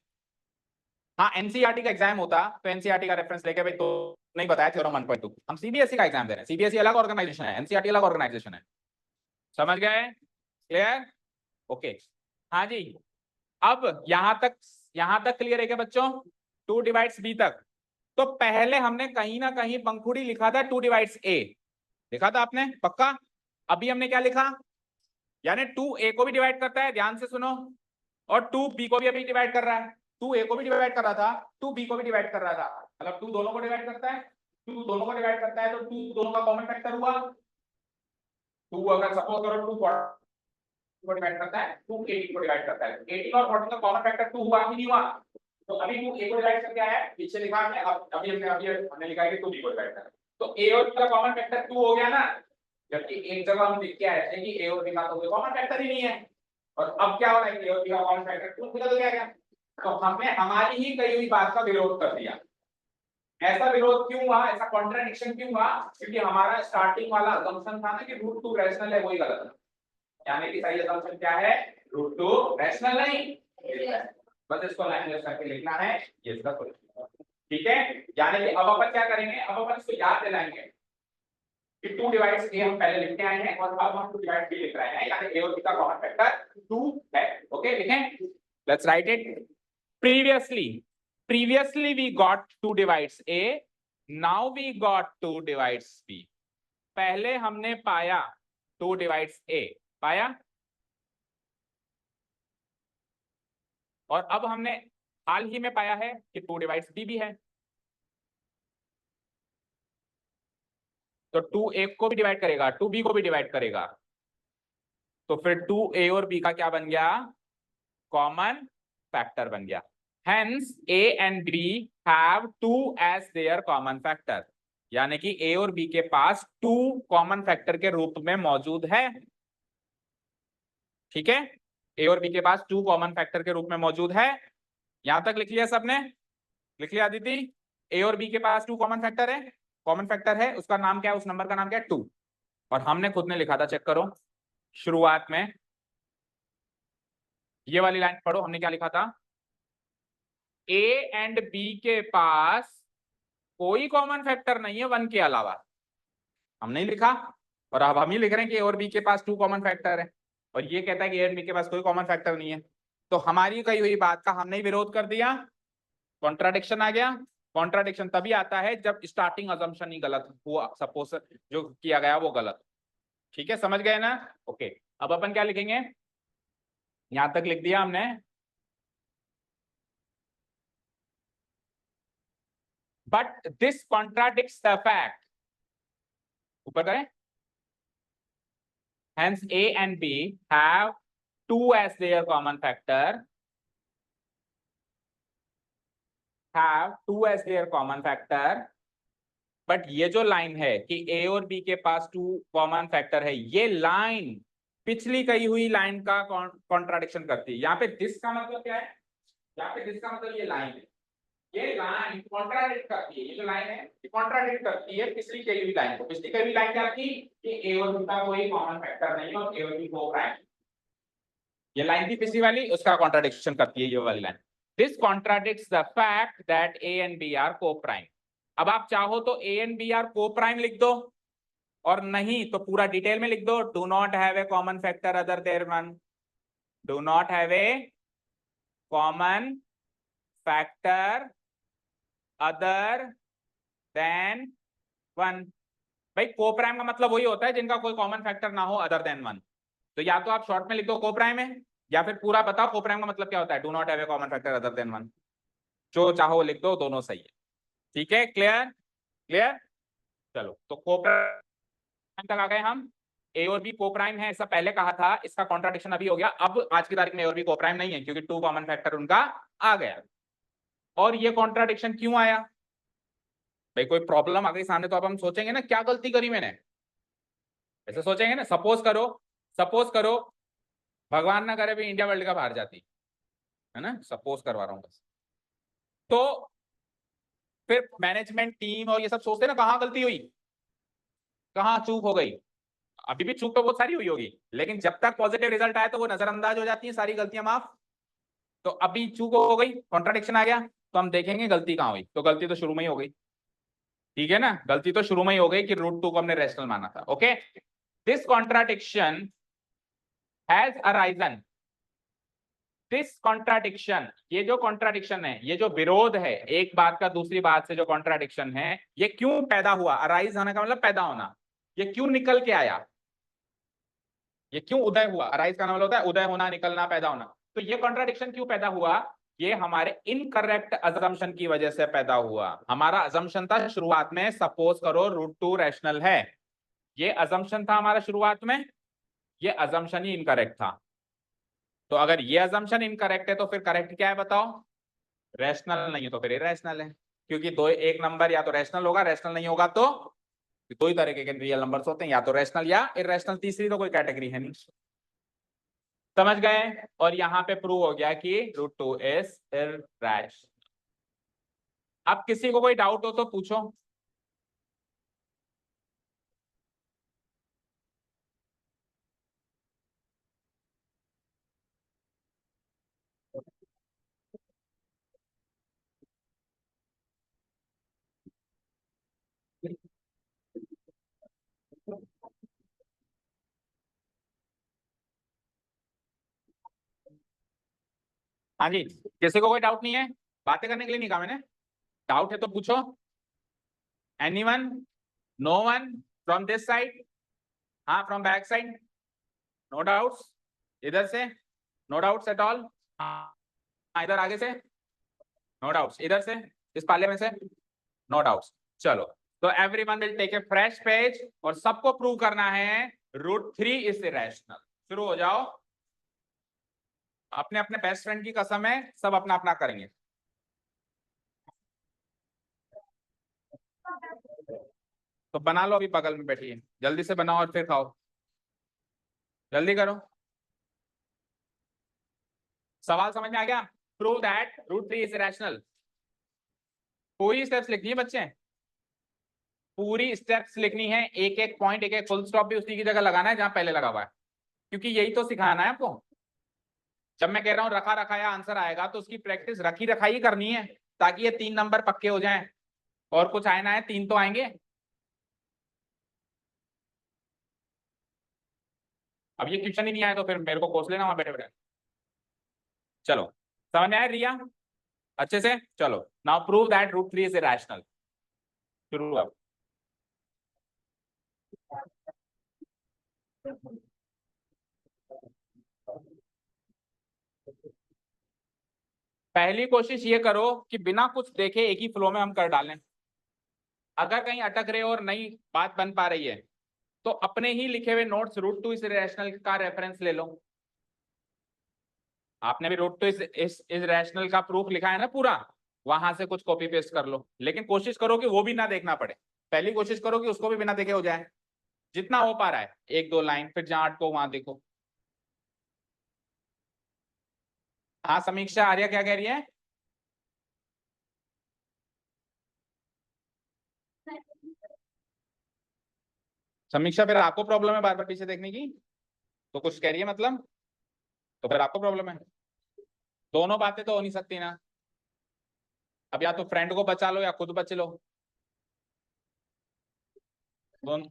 हाँ एनसीईआरटी का एग्जाम होता तो एनसीईआरटी का रेफरेंस लेके भाई तो नहीं बताया थ्योरम 1.2, हम सीबीएसई का एग्जाम दे रहे हैं। सीबीएसई अलग ऑर्गेनाइजेशन है, एनसीईआरटी अलग ऑर्गेनाइजेशन है, समझ गए, क्लियर, ओके। हाँ जी, अब यहां तक क्लियर है क्या बच्चों, 2 डिवाइड्स बी तक। तो पहले हमने कहीं ना कहीं पंखुड़ी लिखा था 2 डिवाइड्स ए, लिखा था आपने पक्का। अभी हमने क्या लिखा, यानी 2 ए को भी डिवाइड करता है, ध्यान से सुनो, और 2 बी को भी अभी डिवाइड कर रहा है। 2 ए को भी डिवाइड कर रहा था, 2 बी को भी डिवाइड कर रहा था, मतलब 2 दोनों को डिवाइड करता है, 2 दोनों को डिवाइड करता है, तो 2 दोनों का कॉमन फैक्टर हुआ। 2 अगर सपोज करो 2 को डिवाइड करता है, 2 18 को डिवाइड करता है, 18 और 14 का कॉमन फैक्टर 2 हुआ कि नहीं हुआ। तो अभी 2 ए को डिवाइड करके आया है, पीछे लिखा है, अब अभी हमने लिखा है कि 2 बी को डिवाइड कर, तो ए और बी का कॉमन फैक्टर 2 हो गया ना। जबकि एक जगह हम लिख के आए थे कि ए और बी का तो कोई कॉमन फैक्टर ही नहीं है, और अब क्या हो रहा है कि ए और बी का कॉमन फैक्टर 2 तो क्या गया। तो हमने हमारी ही कही हुई बात का विरोध कर दिया। ऐसा विरोध क्यों हुआ, ऐसा कॉन्ट्रडिक्शन क्यों हुआ, क्योंकि हमारा स्टार्टिंग वाला असम्पशन था ना कि रूट 2 रैशनल है, वही गलत है। यानी कि सही असम्पशन क्या है, रूट 2 रैशनल नहीं, बस इसको लाइन करके लिखना है, ये इसका सॉल्यूशन, ठीक है। यानी कि अब अपन क्या करेंगे, अब अपन इसको याद दिलाएंगे कि 2 डिवाइड्स ए हम पहले लिख के आए हैं, और अब हम 2 डिवाइड्स बी लिख रहे हैं, यानी ए और बी का कॉमन फैक्टर 2 है, ओके। लिखें, let's write it. previously we got 2 divides a, now we got 2 divides b। पहले हमने पाया 2 डिवाइड्स a, पाया, और अब हमने हाल ही में पाया है कि 2 डिवाइड्स b भी है। तो 2a को भी डिवाइड करेगा, 2b को भी डिवाइड करेगा, तो फिर 2a और b का क्या बन गया, कॉमन फैक्टर बन गया। Hence a and b have 2 as their common factor, यानी कि a और b के पास 2 कॉमन फैक्टर के रूप में मौजूद है, ठीक है। a और b के पास 2 कॉमन फैक्टर के रूप में मौजूद है। यहां तक लिख लिया सबने, लिख लिया अदिति, ए और बी के पास 2 कॉमन फैक्टर है, कॉमन फैक्टर है, उसका नाम क्या है, उस नंबर का नाम क्या है 2। और हमने खुद ने लिखा था, चेक करो शुरुआत में, ये वाली लाइन पढ़ो, हमने क्या लिखा था, ए एंड बी के पास कोई कॉमन फैक्टर नहीं है 1 के अलावा, हमने लिखा। और अब हम ही लिख रहे हैं कि ए और बी के पास 2 कॉमन फैक्टर है, और ये कहता है कि ए और बी के पास कोई कॉमन फैक्टर नहीं है। तो हमारी कही हुई बात का हमने विरोध कर दिया, कॉन्ट्राडिक्शन आ गया। कॉन्ट्राडिक्शन तभी आता है जब स्टार्टिंग अजम्पशन ही गलत हुआ, सपोज जो किया गया वो गलत। ठीक है, समझ गए ना? ओके, अब अपन क्या लिखेंगे, यहां तक लिख दिया हमने, but this contradicts the fact, ऊपर करें, hence A and B have 2 as their common factor, have 2 as their common factor, but ये जो लाइन है कि ए और बी के पास 2 कॉमन फैक्टर है, ये लाइन पिछली कही हुई लाइन का कॉन्ट्राडिक्शन करती है। यहाँ पे दिस का मतलब क्या है, यहाँ पे दिस का मतलब ये लाइन है, ये लाइन कॉन्ट्राडिक्ट करती है, ये जो लाइन है ये कॉन्ट्राडिक्ट करती है पिछली कही हुई लाइन को। पिछली कही हुई लाइन क्या थी कि ए और बी का कोई कॉमन फैक्टर नहीं है और ए और बी को प्राइम, ये लाइन थी पिछली वाली, उसका कॉन्ट्राडिक्शन करती है ये वाली line. This contradicts the fact that A and B are coprime. अब आप चाहो तो A and B are coprime लिख दो, और नहीं तो पूरा डिटेल में लिख दो, do not have a common factor other there one, do not have a common factor other than 1। भाई को प्राइम का मतलब वही होता है जिनका कोई कॉमन फैक्टर ना हो अदर देन 1। तो या तो आप शॉर्ट में लिख दो को प्राइम है, या फिर पूरा बताओ को प्राइम का मतलब क्या होता है, do not have a common factor other than 1। जो चाहो लिख दो, दोनों सही है। ठीक है, क्लियर क्लियर। चलो तो को प्राइम तक आ गए हम। ए और बी को प्राइम है ऐसा पहले कहा था, इसका कॉन्ट्राडिक्शन अभी हो गया। अब आज की तारीख में ए और बी को प्राइम नहीं है क्योंकि 2 कॉमन फैक्टर उनका आ गया। और ये कॉन्ट्राडिक्शन क्यों आया, भाई कोई प्रॉब्लम आ गई सामने तो अब हम सोचेंगे ना क्या गलती करी मैंने, ऐसे सोचेंगे ना। सपोज करो भगवान ना करे भी इंडिया वर्ल्ड कप हार जाती है ना, सपोज करवा रहा हूं बस, तो फिर मैनेजमेंट टीम और ये सब सोचते ना कहाँ गलती हुई, कहाँ चूक हो गई। अभी भी चूक तो बहुत सारी हुई होगी, लेकिन जब तक पॉजिटिव रिजल्ट आए तो वो नजरअंदाज हो जाती है सारी गलतियां माफ। तो अभी चूक हो गई, कॉन्ट्राडिक्शन आ गया, तो हम देखेंगे गलती कहाँ हुई। तो गलती तो शुरू में ही हो गई, ठीक है ना, गलती तो शुरू में ही हो गई कि रूट 2 को हमने रैशनल माना था। Okay, this contradiction has arisen, this contradiction, ये जो कॉन्ट्राडिक्शन है, ये जो विरोध है एक बात का दूसरी बात से जो कॉन्ट्राडिक्शन है, ये क्यों पैदा हुआ, अराइज होने का मतलब पैदा होना, ये क्यों निकल के आया, ये क्यों उदय हुआ। अराइज का मतलब होता है उदय होना, निकलना, पैदा होना। तो ये कॉन्ट्राडिक्शन क्यों पैदा हुआ, ये हमारे इनकरेक्ट अजम्पशन की वजह से पैदा हुआ। हमारा अजम्पशन था शुरुआत में, सपोज करो रूट 2 रैशनल है, ये अजम्पशन था हमारा शुरुआत में, ये अजम्पशन ही इनकरेक्ट था। तो अगर ये अजम्पशन इनकरेक्ट है तो फिर करेक्ट क्या है बताओ, रैशनल नहीं है तो फिर इरेशनल है, क्योंकि दो एक नंबर या तो रैशनल होगा, रैशनल नहीं होगा तो दो ही तरीके के रियल नंबर्स होते हैं, या तो रैशनल या इरेशनल, तीसरी तो कोई कैटेगरी है नहीं। समझ गए। और यहां पे प्रूव हो गया कि रूट 2 इज इरैशनल। अब किसी को कोई डाउट हो तो पूछो। हाँ जी, किसी को कोई डाउट नहीं है, बातें करने के लिए नहीं कहा मैंने, डाउट है तो पूछो। Anyone, no one from this side, हाँ from back side, no doubts, इधर से नो डाउट्स एट ऑल, हाँ इधर आगे से नो डाउट्स, इधर से इस पाले में से नो डाउट्स। चलो तो everyone will take a fresh page और सबको प्रूव करना है रूट 3 इज इरेशनल। शुरू हो जाओ, अपने अपने बेस्ट फ्रेंड की कसम है, सब अपना अपना करेंगे। तो बना लो, अभी बगल में बैठिए, जल्दी से बनाओ और फिर खाओ, जल्दी करो। सवाल समझ में आ गया, prove that root 3 is irrational. पूरी स्टेप्स लिखनी है बच्चे, पूरी स्टेप्स लिखनी है, एक एक पॉइंट, एक एक फुल स्टॉप भी उसी की जगह लगाना है जहां पहले लगा हुआ है, क्योंकि यही तो सिखाना है आपको। जब मैं कह रहा हूं रखा रखाया आंसर आएगा, तो उसकी प्रैक्टिस रखी रखाई करनी है, ताकि ये 3 नंबर पक्के हो जाएं। और कुछ आए ना है, 3 तो आएंगे। अब ये क्वेश्चन ही नहीं आया तो फिर मेरे को कोस लेना वहां बैठे बैठे। चलो, समझ में आया रिया अच्छे से? चलो, now prove that √3 is irrational. शुरू अब। पहली कोशिश ये करो कि बिना कुछ देखे एक ही फ्लो में हम कर डालें। अगर कहीं अटक रहे और नई बात बन पा रही है, तो अपने ही लिखे हुए नोट्स √2 इज इरेशनल का रेफरेंस ले लो। आपने भी √2 इज इरेशनल का प्रूफ लिखा है ना पूरा, वहां से कुछ कॉपी पेस्ट कर लो। लेकिन कोशिश करो कि वो भी ना देखना पड़े, पहली कोशिश करो कि उसको भी बिना देखे हो जाए, जितना हो पा रहा है, 1-2 लाइन, फिर जहां अटको वहां देखो। हाँ समीक्षा, आर्या क्या कह रही है? समीक्षा, फिर आपको प्रॉब्लम है बार बार पीछे देखने की? तो कुछ कह रही है मतलब, तो फिर आपको प्रॉब्लम है। दोनों बातें तो हो नहीं सकती ना। अब या तो फ्रेंड को बचा लो या खुद बच लो। दोनों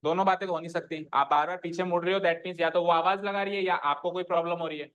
दोनों बातें तो हो नहीं सकती। आप बार बार पीछे मुड़ रहे हो, दैट मीन्स या तो वो आवाज लगा रही है या आपको कोई प्रॉब्लम हो रही है।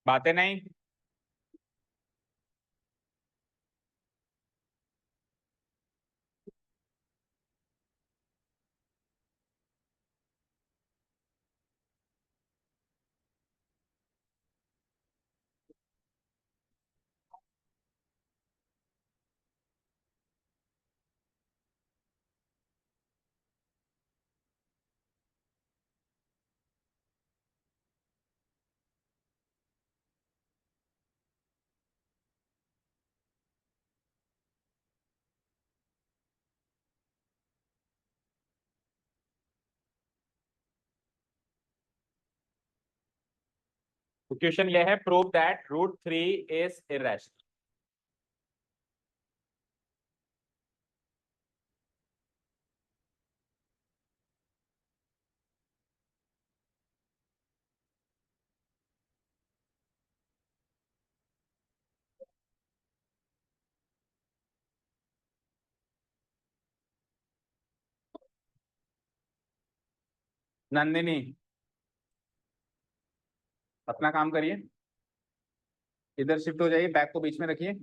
बातें नहीं। तो क्वेश्चन ये है, prove that √3 is irrational. Nandini, अपना काम करिए, इधर शिफ्ट हो जाइए, बैग को बीच में रखिए।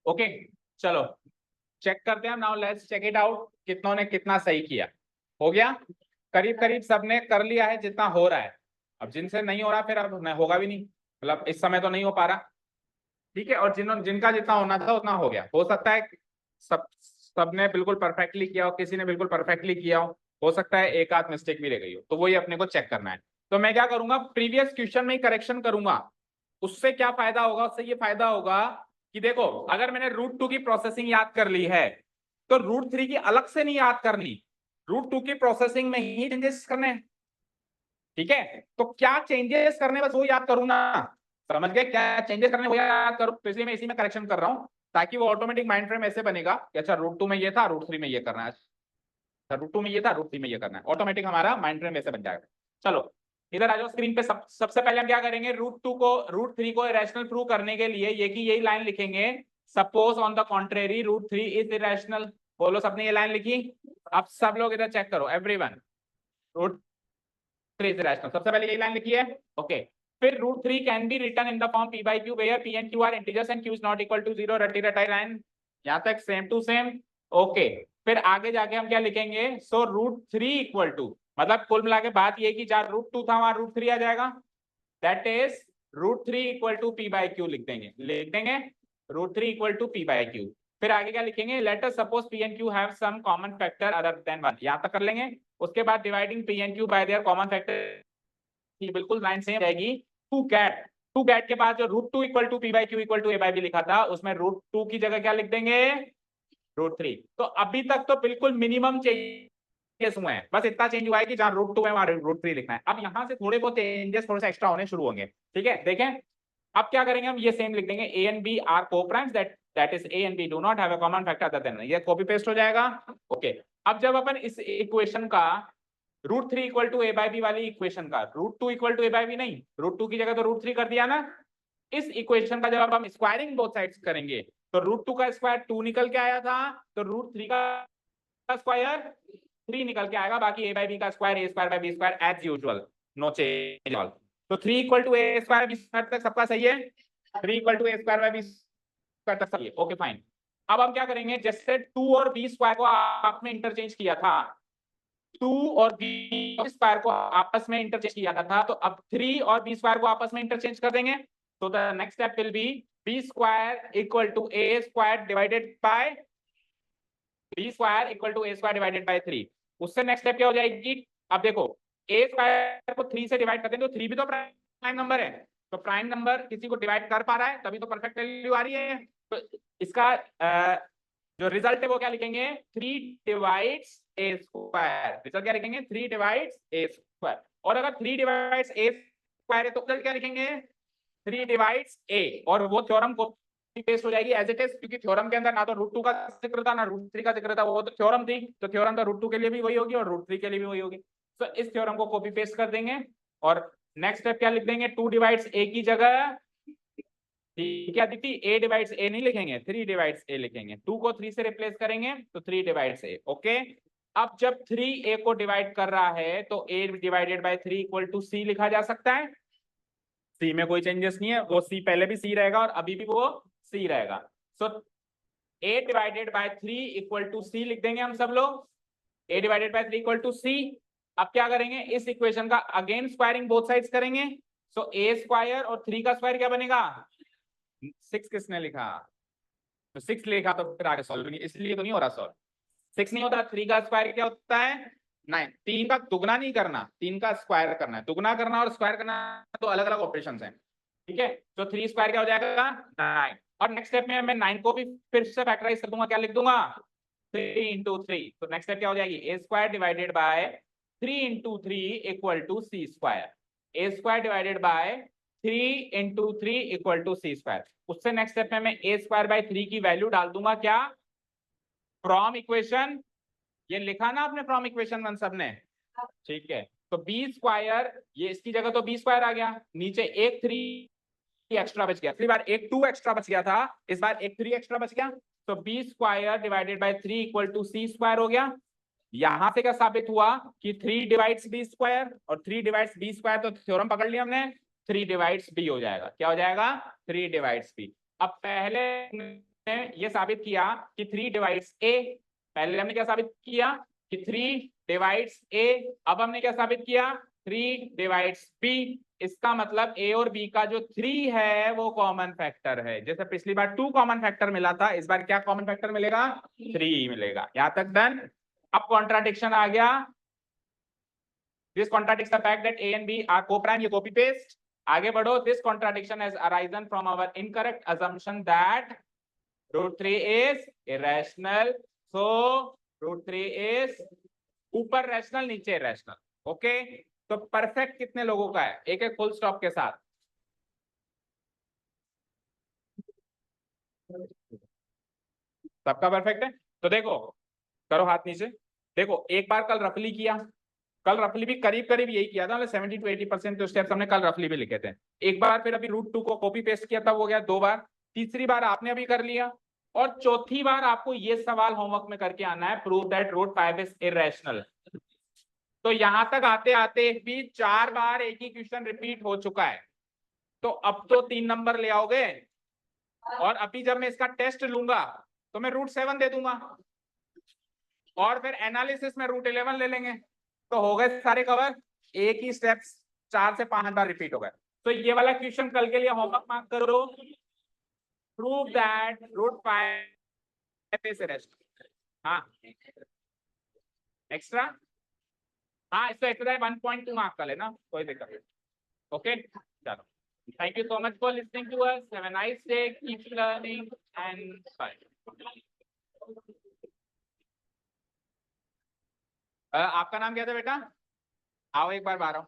ओके चलो चेक करते हैं now, let's check it out, कितनों ने कितना सही किया। हो गया करीब करीब सबने कर लिया है जितना हो रहा है। अब जिनसे नहीं हो रहा फिर अब होगा भी नहीं, मतलब इस समय तो नहीं हो पा रहा, ठीक है। और जिनका जितना होना था उतना हो गया। हो सकता है सबने बिल्कुल परफेक्टली किया हो, किसी ने बिल्कुल परफेक्टली किया हो सकता है एक आध मिस्टेक भी रह गई हो, तो वही अपने को चेक करना है। तो मैं क्या करूंगा, प्रीवियस क्वेश्चन में ही करेक्शन करूंगा। उससे क्या फायदा होगा, उससे ये फायदा होगा कि देखो अगर मैंने रूट 2 की प्रोसेसिंग याद कर ली है तो रूट 3 की अलग से नहीं याद करनी, रूट 2 की प्रोसेसिंग में ही चेंजेस करने हैं, ठीक है। तो क्या चेंजेस करने बस वो याद करूँ ना, समझ गए, क्या चेंजेस करने वो याद करूँ, तो इसलिए मैं इसी में करेक्शन कर रहा हूँ ताकि वो ऑटोमेटिक माइंड फ्रेम ऐसे बनेगा कि अच्छा रूट 2 में ये था, रूट 3 में ये करना है, अच्छा रूट 2 में ये था, रूट 3 में ये करना है, ऑटोमेटिक हमारा माइंड फ्रेम ऐसे बन जाएगा। चलो इधर आ जाओ स्क्रीन पे। सबसे पहले हम क्या करेंगे, रूट 3 को इरेशनल प्रूव करने के लिए ये की यही लाइन लिखेंगे, suppose on the contrary root 3 is irrational. बोलो सबने ये लाइन लिखी। अब सब लोग इधर चेक करो, एवरीवन, रूट 3 इज इरेशनल, सबसे पहले यही लाइन लिखी है, ओके। फिर root 3 can be written in the form p by q where p and q are integers and q is not equal to 0, रटी रटाई line यहां तक सेम टू सेम, ओके। फिर आगे जाके हम क्या लिखेंगे, सो रूट 3 इक्वल टू, मतलब कुल मिला के बात ये कि जहां रूट 2 था वहां रूट 3 आ जाएगा, that is root 3 equal to p by q लिख देंगे root 3 equal to p by q। फिर आगे क्या लिखेंगे, let us suppose p and q have some common factor other than 1, यहां तक कर लेंगे। उसके बाद dividing p and q by their common factor, बिल्कुल लाइन सेम रहेगी। टू गेट के बाद जो root 2 equal to p by q equal to a by b लिखा था उसमें रूट 2 की जगह क्या लिख देंगे, रूट 3। तो अभी तक तो बिल्कुल मिनिमम चेंजेस हुए हैं, बस इतना चेंज हुआ है कि जहां रूट 2 है वहां रूट 3 लिखना है। अब यहां से थोड़े बहुत चेंजेस थोड़े से एक्स्ट्रा होने शुरू होंगे, ठीक है। देखें अब क्या करेंगे, हम ये सेम लिख देंगे, a and b are coprimes, that is a and b do not have a common factor other than, ये कॉपी पेस्ट हो जाएगा, ओके। अब जब अपन इस इक्वेशन का root 3 equal to a by b वाली इक्वेशन का root 2 equal to a by b, नहीं रूट 2 की जगह तो रूट 3 कर दिया ना, इस इक्वेशन का जब हम स्क्वायरिंग बोथ साइड्स करेंगे तो रूट 2 का स्क्वायर 2 निकल के आया था, तो रूट 3 का स्क्वायर 3 निकल के आएगा, बाकी a by b का square a square by b square as usual, no change all. तो 3 equal to a square b square तक सबका सही है, 3 equal to a square by b square तक सही है, ओके फाइन। अब हम क्या करेंगे, जैसे 2 और b स्क्वायर को आपने इंटरचेंज किया था, 2 और b स्क्वायर को आपस में इंटरचेंज किया था, तो अब 3 और b स्क्वायर को आपस में इंटरचेंज कर देंगे। तो the next step will be b square equal to a square divided by b square equal to a square divided by 3। उससे नेक्स्ट स्टेप क्या हो जाएगी, अब देखो a स्क्वायर को 3 से डिवाइड करते हैं तो 3 भी तो प्राइम नंबर है, तो प्राइम नंबर किसी को डिवाइड कर पा रहा है तभी तो परफेक्ट वैल्यू आ रही है। तो इसका जो रिजल्ट है वो क्या लिखेंगे, 3 डिवाइड्स a स्क्वायर, रिजल्ट क्या लिखेंगे, 3 डिवाइड्स a स्क्वायर। और अगर 3 डिवाइड्स a स्क्वायर है तो रिजल्ट क्या लिखेंगे, 3 डिवाइड्स a, और वो थ्योरम को पेस्ट हो जाएगी एज इट इज, क्योंकि थ्योरम के अंदर ना तो रूट 2 का जिक्र था ना रूट 3 का जिक्र था, वो तो थ्योरम थी, तो थ्योरम तो रूट 2 के लिए भी वही होगी और रूट 3 के लिए भी वही होगी। तो इस थ्योरम को कॉपी पेस्ट कर देंगे और नेक्स्ट स्टेप क्या लिख देंगे, 2 डिवाइड्स a की जगह, ठीक है अदिति, a डिवाइड्स a नहीं लिखेंगे, 3 डिवाइड्स a लिखेंगे, 2 को 3 से रिप्लेस करेंगे तो 3 डिवाइड्स a, ओके। अब जब 3 a को डिवाइड कर रहा है तो a divided by 3 equal to c लिखा जा सकता है, c में कोई चेंजेस नहीं है, वो c पहले भी c रहेगा और अभी भी वो c रहेगा। So a divided by 3 equal to c लिख देंगे हम सब लोग, a divided by 3 equal to c। अब क्या करेंगे, इस इक्वेशन का अगेन स्क्वायरिंग बोथ साइड्स करेंगे, सो a स्क्वायर और 3 का स्क्वायर क्या बनेगा, 6 किसने लिखा, तो 6 लिखा तो फिर आगे सॉल्व नहीं, इसलिए तो नहीं हो रहा सॉल्व, 6 नहीं होता, 3 का स्क्वायर क्या होता है 9, 3 का दुगना नहीं करना, 3 का स्क्वायर करना है, दुगना करना और स्क्वायर करना तो अलग अलग ऑपरेशन हैं, ठीक है। तो 3 स्क्वायर क्या हो जाएगा 9, और नेक्स्ट स्टेप में मैं 9 को भी फिर से फैक्टराइज कर दूंगा, क्या लिख दूंगा 3 into 3, तो नेक्स्ट स्टेप क्या हो जाएगी, a square divided by 3 into 3 equal to c square, a square divided by 3 into 3 equal to c square. उससे नेक्स्ट स्टेप में मैं a स्क्वायर बाय 3 की वैल्यू डाल दूंगा, क्या फ्रॉम इक्वेशन, ये लिखा ना आपने फ्रॉम इक्वेशन 1 सबने, ठीक है। तो b स्क्वायर, ये इसकी जगह तो b स्क्वायर आ गया, नीचे एक 3 एक्स्ट्रा बच गया, पिछली बार एक 2 एक्स्ट्रा बच गया था, इस बार एक 3 एक्स्ट्रा बच गया, तो b square divided by 3 equal to c square हो गया। यहां से क्या साबित हुआ कि 3 डिवाइड्स b स्क्वायर और 3 डिवाइड्स b स्क्वायर, तो थ्योरम पकड़ लिया हमने, 3 डिवाइड्स b हो जाएगा, क्या हो जाएगा 3 डिवाइड्स b। अब पहले ये साबित किया कि 3 डिवाइड्स ए। पहले हमने क्या साबित किया कि 3 डिवाइड्स ए। अब हमने क्या साबित किया 3 डिवाइड्स बी। इसका मतलब ए और बी का जो 3 है वो कॉमन फैक्टर है। जैसे पिछली बार 2 कॉमन फैक्टर मिला था, इस बार क्या कॉमन फैक्टर मिलेगा 3 मिलेगा। यहां तक डन। अब कॉन्ट्राडिक्शन आ गया। This contradicts the fact that A and B are co-prime. ये कॉपी पेस्ट। आगे बढ़ो। This contradiction has arisen from our incorrect assumption that √3 is irrational. So √3 is ऊपर रैशनल नीचे रैशनल। ओके, तो परफेक्ट कितने लोगों का है एक एक फुल स्टॉप के साथ? सबका परफेक्ट है। तो देखो, करो हाथ नीचे। देखो एक बार कल रफली किया, कल रफली भी करीब करीब यही किया था, 70 to 80% जो स्टेप्स हमने कल रफली भी लिखे थे। एक बार फिर अभी √2 को कॉपी पेस्ट किया था, वो गया 2 बार। तीसरी बार आपने अभी कर लिया, और चौथी बार आपको ये सवाल होमवर्क में करके आना है, प्रूव दैट √5 इज इरेशनल। तो यहां तक आते आते भी 4 बार एक ही क्वेश्चन रिपीट हो चुका है। तो अब तो 3 नंबर ले आओगे, और अभी जब मैं इसका टेस्ट लूंगा तो मैं √7 दे दूंगा, और फिर एनालिसिस में √11 ले लेंगे। तो हो गए सारे कवर। एक ही स्टेप्स 4 से 5 बार रिपीट हो गए। तो ये वाला क्वेश्चन कल के लिए होमवर्क मार्क करो। Prove that √5 is irrational. हाँ एक्स्ट्रा, हाँ इसको एक्स्ट्रा 1.2 मार्क कर लेना, कोई दिक्कत नहीं। ओके चलो, thank you so much for listening to us. Have a nice day, keep learning, and bye. आपका नाम क्या था बेटा? आओ एक बार बाहर आओ।